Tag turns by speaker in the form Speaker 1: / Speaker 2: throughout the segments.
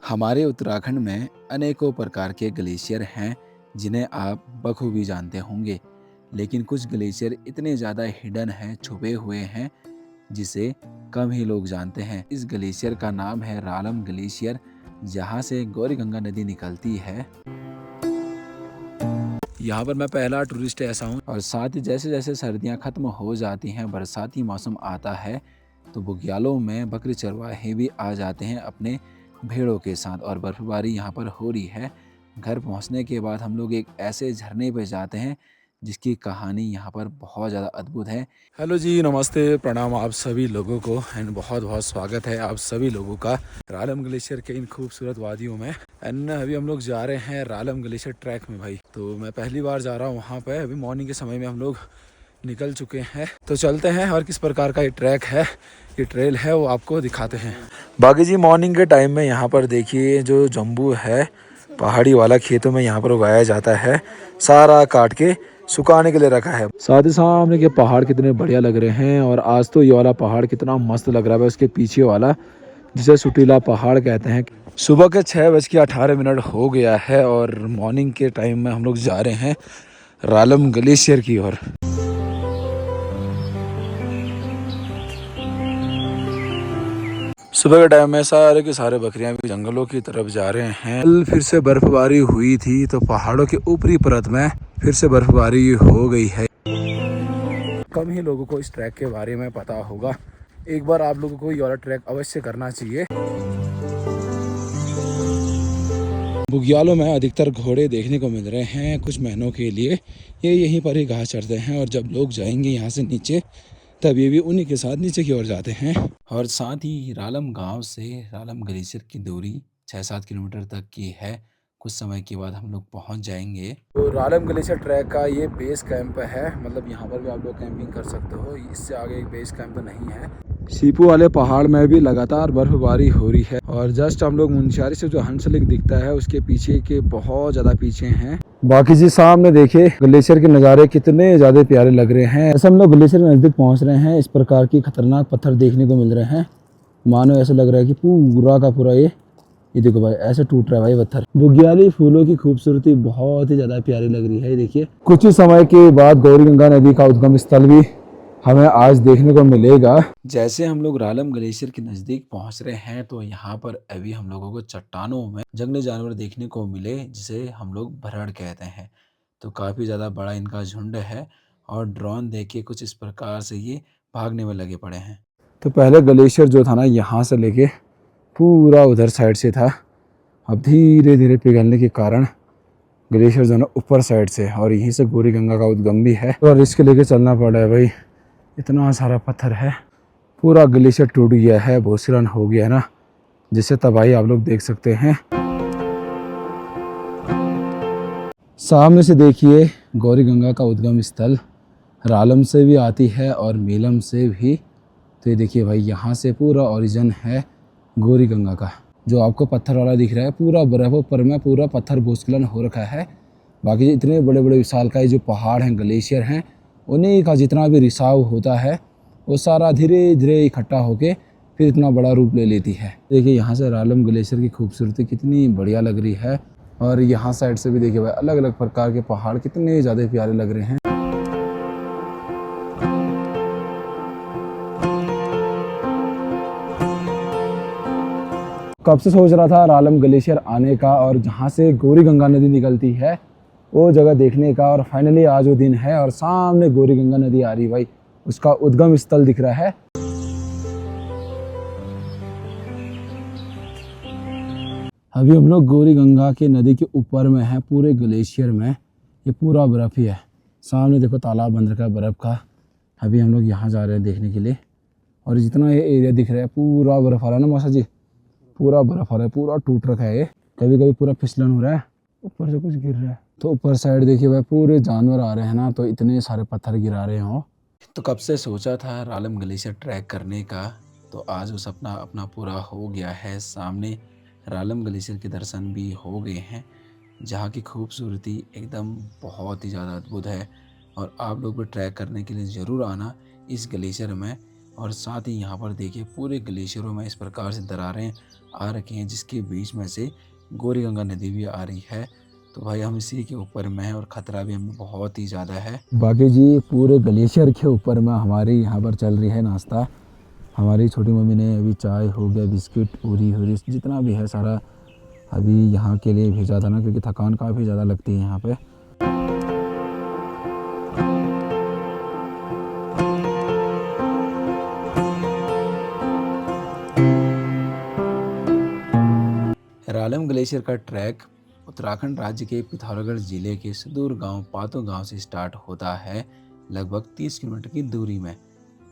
Speaker 1: हमारे उत्तराखंड में अनेकों प्रकार के ग्लेशियर हैं जिन्हें आप बखूबी जानते होंगे। लेकिन कुछ ग्लेशियर इतने ज़्यादा हिडन हैं, छुपे हुए हैं, जिसे कम ही लोग जानते हैं। इस ग्लेशियर का नाम है रालम ग्लेशियर, जहाँ से गौरीगंगा नदी निकलती है। यहाँ पर मैं पहला टूरिस्ट ऐसा हूँ। और साथ ही जैसे जैसे सर्दियाँ खत्म हो जाती हैं, बरसाती मौसम आता है, तो बुग्यालों में बकरी चरवाहे भी आ जाते हैं अपने भेड़ों के साथ, और बर्फबारी यहाँ पर हो रही है। घर पहुँचने के बाद हम लोग एक ऐसे झरने पे जाते हैं जिसकी कहानी यहाँ पर बहुत ज़्यादा अद्भुत है। हेलो जी, नमस्ते, प्रणाम आप सभी लोगों को, एंड बहुत बहुत स्वागत है आप सभी लोगों का रालम ग्लेशियर के इन खूबसूरत वादियों में। एंड अभी हम लोग जा रहे हैं रालम ग्लेशियर ट्रैक में भाई। तो मैं पहली बार जा रहा हूँ वहाँ पे। अभी मॉर्निंग के समय में हम लोग निकल चुके हैं, तो चलते हैं और किस प्रकार का ये ट्रैक है, ये ट्रेल है, वो आपको दिखाते हैं। बाकी जी मॉर्निंग के टाइम में यहाँ पर देखिए जो जम्बू है, पहाड़ी वाला खेतों में यहाँ पर उगाया जाता है, सारा काट के सुखाने के लिए रखा है। साथ ही सामने के पहाड़ कितने बढ़िया लग रहे हैं, और आज तो ये वाला पहाड़ कितना मस्त लग रहा है, उसके पीछे वाला जिसे सुटीला पहाड़ कहते हैं। सुबह के 6:18 हो गया है और मॉर्निंग के टाइम में हम लोग जा रहे हैं रालम ग्लेशियर की ओर। सुबह के टाइम में सारे के सारे बकरियां भी जंगलों की तरफ जा रहे हैं। कल फिर से बर्फबारी हुई थी, तो पहाड़ों के ऊपरी परत में फिर से बर्फबारी हो गई है। कम ही लोगों को इस ट्रैक के बारे में पता होगा। एक बार आप लोगों को ये वाला ट्रैक अवश्य करना चाहिए। बुग्यालों में अधिकतर घोड़े देखने को मिल रहे हैं कुछ महीनों के लिए। ये यहीं पर ही घास चरते हैं, और जब लोग जाएंगे यहाँ से नीचे, तब ये भी उन्हीं के साथ नीचे की ओर जाते हैं। और साथ ही रालम गांव से रालम ग्लेशियर की दूरी 6-7 किलोमीटर तक की है। कुछ समय के बाद हम लोग पहुंच जाएंगे। तो रालम ग्लेशियर ट्रैक का ये बेस कैंप है, मतलब यहाँ पर भी आप लोग कैंपिंग कर सकते हो। इससे आगे एक बेस कैंप तो नहीं है। सीपू वाले पहाड़ में भी लगातार बर्फबारी हो रही है, और जस्ट हम लोग मुनस्यारी से जो हंसलिंग दिखता है उसके पीछे के बहुत ज्यादा पीछे हैं। बाकी जी सामने देखिए ग्लेशियर के नज़ारे कितने ज्यादा प्यारे लग रहे हैं। ऐसे हम लोग ग्लेशियर के नजदीक पहुंच रहे हैं, इस प्रकार की खतरनाक पत्थर देखने को मिल रहे हैं। मानो ऐसे लग रहा है कि पूरा का पूरा ये देखो भाई, ऐसे टूट रहा है भाई पत्थर। बुग्याली फूलों की खूबसूरती बहुत ही ज्यादा प्यारी लग रही है। ये देखिए कुछ ही समय के बाद गौरीगंगा नदी का उद्गम स्थल भी हमें आज देखने को मिलेगा। जैसे हम लोग रालम ग्लेशियर के नज़दीक पहुंच रहे हैं, तो यहाँ पर अभी हम लोगों को चट्टानों में जंगली जानवर देखने को मिले, जिसे हम लोग भरड़ कहते हैं। तो काफ़ी ज़्यादा बड़ा इनका झुंड है, और ड्रोन देख के कुछ इस प्रकार से ये भागने में लगे पड़े हैं। तो पहले ग्लेशियर जो था ना, यहाँ से लेके पूरा उधर साइड से था। अब धीरे धीरे पिघलने के कारण ग्लेशियर जो है ऊपर साइड से, और यहीं से गौरीगंगा का उद्गम भी है। तो रिस्क लेके चलना पड़ रहा है भाई, इतना सारा पत्थर है। पूरा ग्लेशियर टूट गया है, भूस्खलन हो गया है ना, जिससे तबाही आप लोग देख सकते हैं। सामने से देखिए गौरीगंगा का उद्गम स्थल रालम से भी आती है और मीलम से भी। तो ये देखिए भाई, यहाँ से पूरा ओरिजिन है गौरीगंगा का। जो आपको पत्थर वाला दिख रहा है, पूरा बर्फ़ों पर में पूरा पत्थर भूस्खलन हो रखा है। बाकी इतने बड़े बड़े विशालकाय जो पहाड़ हैं, ग्लेशियर हैं, उन्हीं का जितना भी रिसाव होता है, वो सारा धीरे धीरे इकट्ठा होके फिर इतना बड़ा रूप ले लेती है। देखिए यहाँ से रालम ग्लेशियर की खूबसूरती कितनी बढ़िया लग रही है। और यहाँ साइड से भी देखिए भाई, अलग अलग प्रकार के पहाड़ कितने ज़्यादा प्यारे लग रहे हैं। कब से सोच रहा था रालम ग्लेशियर आने का, और जहाँ से गौरीगंगा नदी निकलती है वो जगह देखने का, और फाइनली आज वो दिन है, और सामने गौरीगंगा नदी आ रही भाई, उसका उद्गम स्थल दिख रहा है। अभी हम लोग गौरीगंगा के नदी के ऊपर में है, पूरे ग्लेशियर में। ये पूरा बर्फ़ ही है। सामने देखो तालाब बन रखा है बर्फ़ का। अभी हम लोग यहाँ जा रहे हैं देखने के लिए, और जितना ये एरिया दिख रहा है पूरा बर्फ़ वाला ना मौसा जी, पूरा बर्फ़ वाला है, पूरा टूट रखा है। ये कभी कभी पूरा फिसलन हो रहा है, ऊपर से कुछ गिर रहा है। तो ऊपर साइड देखिए भाई, पूरे जानवर आ रहे हैं ना, तो इतने सारे पत्थर गिरा रहे हो। तो कब से सोचा था रालम ग्लेशियर ट्रैक करने का, तो आज वो सपना अपना पूरा हो गया है। सामने रालम ग्लेशियर के दर्शन भी हो गए हैं, जहाँ की खूबसूरती एकदम बहुत ही ज़्यादा अद्भुत है। और आप लोग भी ट्रैक करने के लिए ज़रूर आना इस ग्लेशियर में। और साथ ही यहाँ पर देखिए पूरे ग्लेशियरों में इस प्रकार से दरारें आ रखी हैं, जिसके बीच में से गौरी गंगा नदी भी आ रही है। तो भाई हम इसी के ऊपर में हैं और ख़तरा भी हमें बहुत ही ज़्यादा है। बाकी जी पूरे ग्लेशियर के ऊपर में हमारी यहाँ पर चल रही है नाश्ता। हमारी छोटी मम्मी ने अभी चाय हो गया, बिस्किट, पूरी हुरी, जितना भी है सारा अभी यहाँ के लिए भेजा था ना, क्योंकि थकान काफ़ी ज़्यादा लगती है यहाँ पे। रालम ग्लेशियर का ट्रैक उत्तराखंड राज्य के पिथौरागढ़ जिले के सुदूर गांव पातो गांव से स्टार्ट होता है, लगभग 30 किलोमीटर की दूरी में।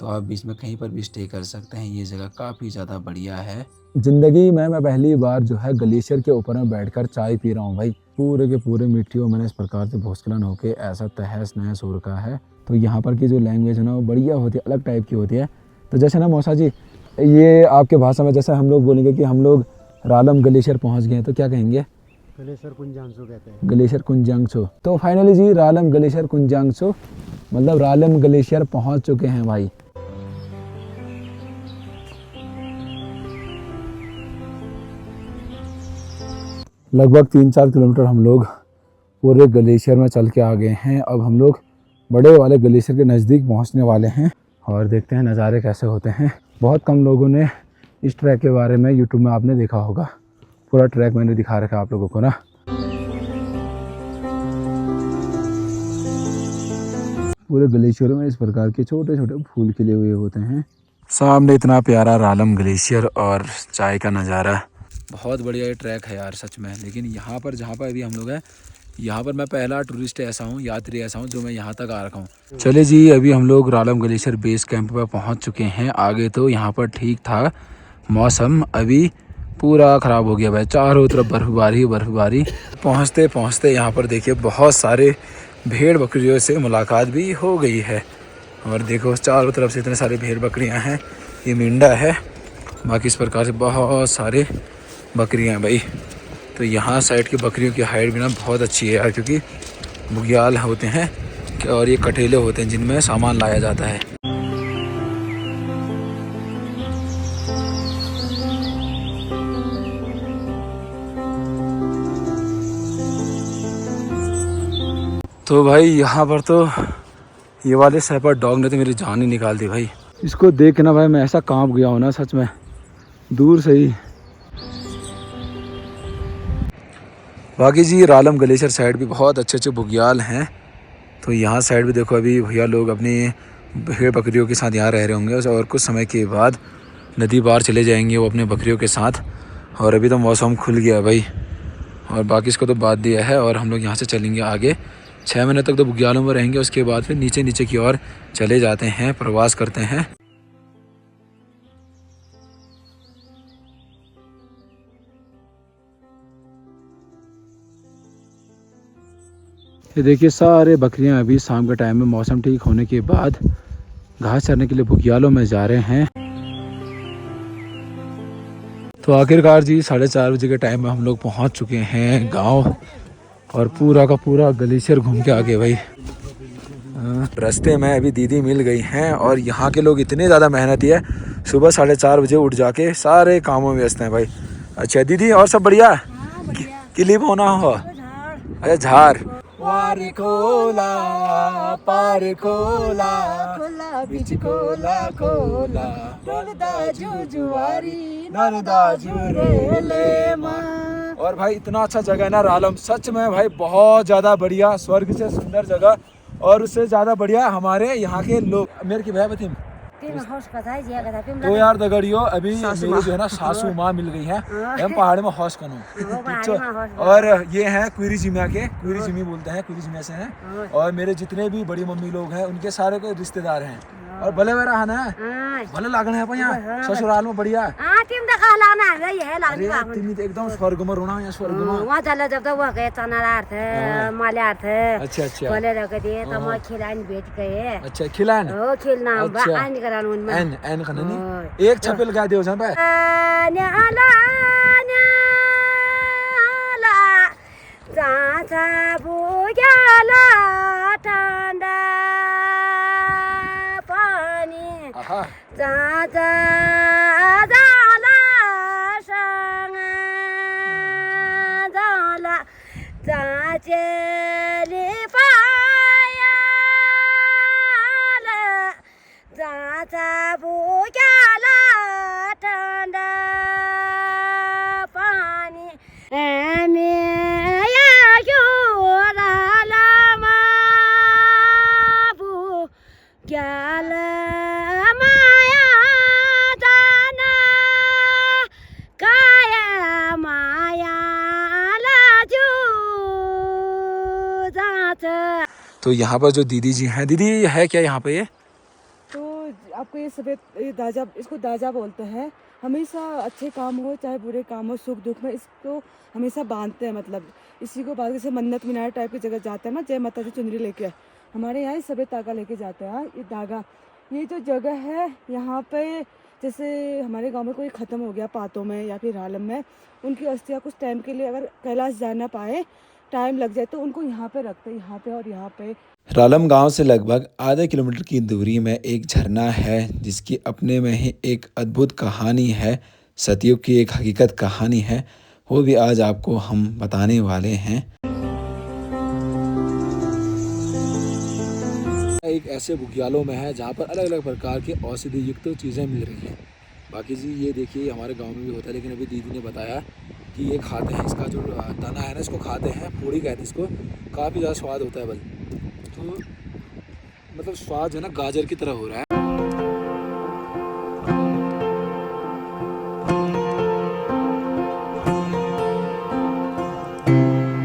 Speaker 1: तो आप बीच में कहीं पर भी स्टे कर सकते हैं। ये जगह काफ़ी ज़्यादा बढ़िया है। ज़िंदगी में मैं पहली बार जो है ग्लेशियर के ऊपर में बैठकर चाय पी रहा हूँ भाई। पूरे के पूरे मिट्टियों में इस प्रकार से भूस्खलन होके ऐसा तहस नहस हो रखा है। तो यहाँ पर की जो लैंग्वेज है ना वो बढ़िया होती है, अलग टाइप की होती है। तो जैसे ना मौसा जी, ये आपके भाषा में जैसे हम लोग बोलेंगे कि हम लोग रालम ग्लेशियर पहुँच गए, तो क्या कहेंगे?
Speaker 2: ग्लेशियर कुंजांगसो कहते हैं।
Speaker 1: ग्लेशियर कुंजांगसो। तो फाइनली जी रालम ग्लेशियर कुंजांगसो मतलब रालम ग्लेशियर पहुँच चुके हैं भाई। लगभग 3-4 किलोमीटर हम लोग पूरे ग्लेशियर में चल के आ गए हैं। अब हम लोग बड़े वाले ग्लेशियर के नज़दीक पहुंचने वाले हैं और देखते हैं नज़ारे कैसे होते हैं। बहुत कम लोगों ने इस ट्रैक के बारे में यूट्यूब में आपने देखा होगा। पूरा ट्रैक मैंने दिखा रखा आप लोगों को ना। पूरे ग्लेशियर में इस प्रकार के छोटे छोटे फूल खिले हुए होते हैं। सामने इतना प्यारा रालम ग्लेशियर और चाय का नज़ारा। बहुत बढ़िया ये ट्रैक है यार सच में। लेकिन यहाँ पर जहाँ पर अभी हम लोग हैं, यहाँ पर मैं पहला टूरिस्ट ऐसा हूँ, यात्री ऐसा हूँ जो मैं यहाँ तक आ रखा हूँ। चले जी, अभी हम लोग रालम ग्लेशियर बेस कैंप पर पहुँच चुके हैं। आगे तो यहाँ पर ठीक था मौसम, अभी पूरा ख़राब हो गया भाई। चारों तरफ बर्फबारी बर्फबारी। पहुँचते पहुँचते यहाँ पर देखिए बहुत सारे भेड़ बकरियों से मुलाकात भी हो गई है। और देखो चारों तरफ से इतने सारे भेड़ बकरियाँ हैं। ये मिंडा है, बाकी इस प्रकार से बहुत सारे बकरियां हैं भाई। तो यहाँ साइड की बकरियों की हाइट भी ना बहुत अच्छी है यार, क्योंकि बुग्याल होते हैं और ये कटेले होते हैं जिनमें सामान लाया जाता है। तो भाई यहाँ पर तो ये वाले शेपर्ड डॉग ने तो मेरी जान ही निकाल दी भाई। इसको देख के ना भाई मैं ऐसा कांप गया हूँ ना सच में, दूर से ही। बाकी जी रालम ग्लेशियर साइड भी बहुत अच्छे अच्छे बुग्याल हैं। तो यहाँ साइड भी देखो, अभी भैया लोग अपनी भेड़ बकरियों के साथ यहाँ रह रहे होंगे और कुछ समय के बाद नदी पार चले जाएंगे वो अपने बकरियों के साथ। और अभी तो मौसम खुल गया भाई, और बाकी इसको तो बात दिया है। और हम लोग यहाँ से चलेंगे आगे, 6 महीने तक तो बुग्यालों में रहेंगे। उसके बाद फिर नीचे नीचे की ओर चले जाते हैं, प्रवास करते हैं। ये देखिए सारे बकरियां अभी शाम के टाइम में मौसम ठीक होने के बाद घास चरने के लिए बुग्यालों में जा रहे हैं। तो आखिरकार जी 4:30 बजे के टाइम में हम लोग पहुंच चुके हैं गांव, और पूरा का पूरा ग्लेशियर घूम के आ गए भाई। रास्ते में अभी दीदी मिल गई हैं, और यहाँ के लोग इतने ज़्यादा मेहनती है, सुबह 4:30 बजे उठ जाके सारे कामों में व्यस्त हैं भाई। अच्छा दीदी, और सब बढ़िया? क्लिप होना हो? अच्छा झार वार खोला पार खोला खोला बीच खोला खोला नरदाजू जुआरी नरदाजू रेले मां। और भाई इतना अच्छा जगह है ना रालम, सच में भाई बहुत ज़्यादा बढ़िया, स्वर्ग से सुंदर जगह। और उससे ज़्यादा बढ़िया हमारे यहाँ के लोग। मेरे की भाई बतिम तो यार दगड़ियो, अभी मेरी जो है ना सासू माँ मिल गई है, हम पहाड़ में हौस कनो। और ये हैं क्वीरी जिमिया के, क्वीरी जिमी बोलते हैं, क्वीरी जिमिया से हैं। और मेरे जितने भी बड़ी मम्मी लोग हैं उनके सारे के रिश्तेदार हैं। और भले मेरा है ना, भले लागण है यहाँ ससुराल में बढ़िया। अरे तुम एकदम स्वर्ग में रोना, यहाँ स्वर्ग में वहाँ चला जब तक वो गए चनारार्थ माल्यार्थ। अच्छा अच्छा बोले रखे थे तो मैं खिलान बेच गए। अच्छा खिलान ओ खिलना आन करान उनमें एन एन खननी एक छपेल गा दियो जहाँ पे न्याला न्याला चाचा बुयाला ठंडा पानी
Speaker 3: जाचा जाला संग जाला जाचेली पायाल जाचा बुग्याला थंड पाणी मी या युराला बुग्याला माया जाना काय मायाला जू जात.
Speaker 1: तो यहाँ पर जो दीदी जी हैं, दीदी है क्या यहाँ पे ये?
Speaker 4: तो आपको ये सफ़ेद ये दाजा, इसको दाजा बोलते हैं. हमेशा अच्छे काम हो चाहे बुरे काम हो, सुख दुख में इसको हमेशा बांधते हैं. मतलब इसी को बांध के जैसे मन्नत मीनार टाइप की जगह जाते हैं ना, जय माता दी चुनरी लेके, हमारे यहाँ सफ़ेद धागा लेके जाते हैं. ये धागा, ये जो जगह है यहाँ पे, जैसे हमारे गांव में कोई ख़त्म हो गया पातों में या फिर रालम में, उनकी अस्थियाँ कुछ टाइम के लिए अगर कैलाश जा ना पाए, टाइम लग जाए, तो उनको यहाँ पे रखते हैं, यहाँ पे और यहाँ पे.
Speaker 1: रालम गांव से लगभग आधे किलोमीटर की दूरी में एक झरना है जिसकी अपने में ही एक अद्भुत कहानी है, सतयुग की एक हकीकत कहानी है, वो भी आज आपको हम बताने वाले हैं. एक ऐसे बुग्यालों में है जहाँ पर अलग अलग प्रकार के औषधि युक्त चीज़ें मिल रही हैं. बाकी जी ये देखिए हमारे गांव में भी होता है, लेकिन अभी दीदी ने बताया कि ये खाते हैं, इसका जो तना है ना इसको खाते हैं, पूड़ी कहते हैं इसको, काफ़ी ज़्यादा स्वाद होता है भाई. तो मतलब स्वाद जो है ना गाजर की तरह हो रहा है.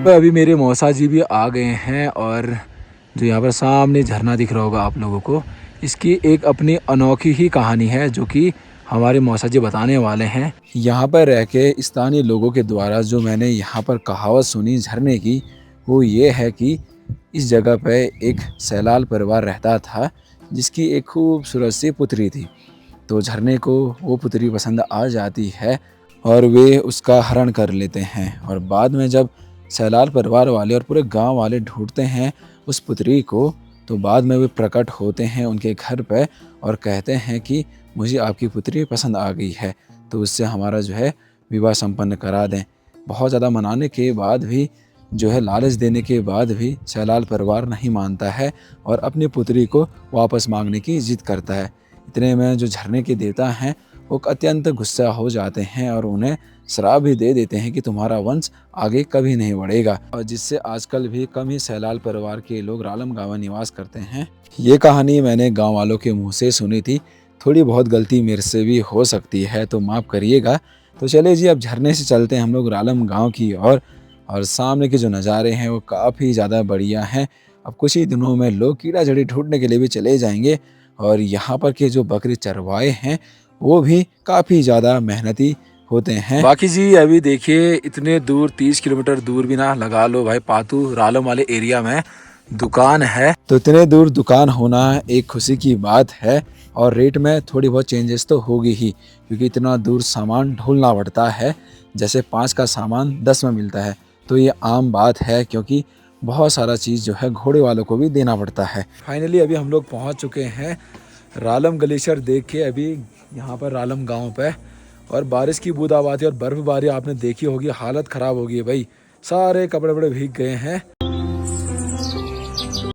Speaker 1: तो अभी मेरे मौसा जी भी आ गए हैं और जो यहाँ पर सामने झरना दिख रहा होगा आप लोगों को, इसकी एक अपनी अनोखी ही कहानी है जो कि हमारे मौसा जी बताने वाले हैं. यहाँ पर रह के स्थानीय लोगों के द्वारा जो मैंने यहाँ पर कहावत सुनी झरने की, वो ये है कि इस जगह पे एक सैलाल परिवार रहता था जिसकी एक खूबसूरत सी पुत्री थी. तो झरने को वो पुत्री पसंद आ जाती है और वे उसका हरण कर लेते हैं. और बाद में जब सैलाल परिवार वाले और पूरे गांव वाले ढूंढते हैं उस पुत्री को, तो बाद में वे प्रकट होते हैं उनके घर पे और कहते हैं कि मुझे आपकी पुत्री पसंद आ गई है, तो उससे हमारा जो है विवाह संपन्न करा दें. बहुत ज़्यादा मनाने के बाद भी, जो है लालच देने के बाद भी सैलाल परिवार नहीं मानता है और अपनी पुत्री को वापस मांगने की जिद करता है. इतने में जो झरने के देवता हैं वो अत्यंत गुस्सा हो जाते हैं और उन्हें श्राप भी दे देते हैं कि तुम्हारा वंश आगे कभी नहीं बढ़ेगा. और जिससे आजकल भी कम ही सैलाल परिवार के लोग रालम गांव में निवास करते हैं. ये कहानी मैंने गांव वालों के मुंह से सुनी थी, थोड़ी बहुत गलती मेरे से भी हो सकती है तो माफ़ करिएगा. तो चलिए जी अब झरने से चलते हैं हम लोग रालम गाँव की और सामने के जो नज़ारे हैं वो काफ़ी ज़्यादा बढ़िया हैं. अब कुछ ही दिनों में लोग कीड़ा जड़ी ढूंढने के लिए भी चले जाएंगे और यहाँ पर के जो बकरी चरवाए हैं वो भी काफ़ी ज़्यादा मेहनती होते हैं. बाकी जी अभी देखिए इतने दूर 30 किलोमीटर दूर भी ना लगा लो भाई, पातू रालम वाले एरिया में दुकान है. तो इतने दूर दुकान होना एक खुशी की बात है और रेट में थोड़ी बहुत चेंजेस तो होगी ही, क्योंकि इतना दूर सामान ढूंढना पड़ता है. जैसे 5 का सामान 10 में मिलता है तो ये आम बात है, क्योंकि बहुत सारा चीज़ जो है घोड़े वालों को भी देना पड़ता है. फाइनली अभी हम लोग पहुंच चुके हैं रालम ग्लेशियर देख के अभी यहाँ पर रालम गांव पे, और बारिश की बूंदाबांदी और बर्फबारी आपने देखी होगी, हालत ख़राब होगी भाई, सारे कपड़े वपड़े भीग गए हैं.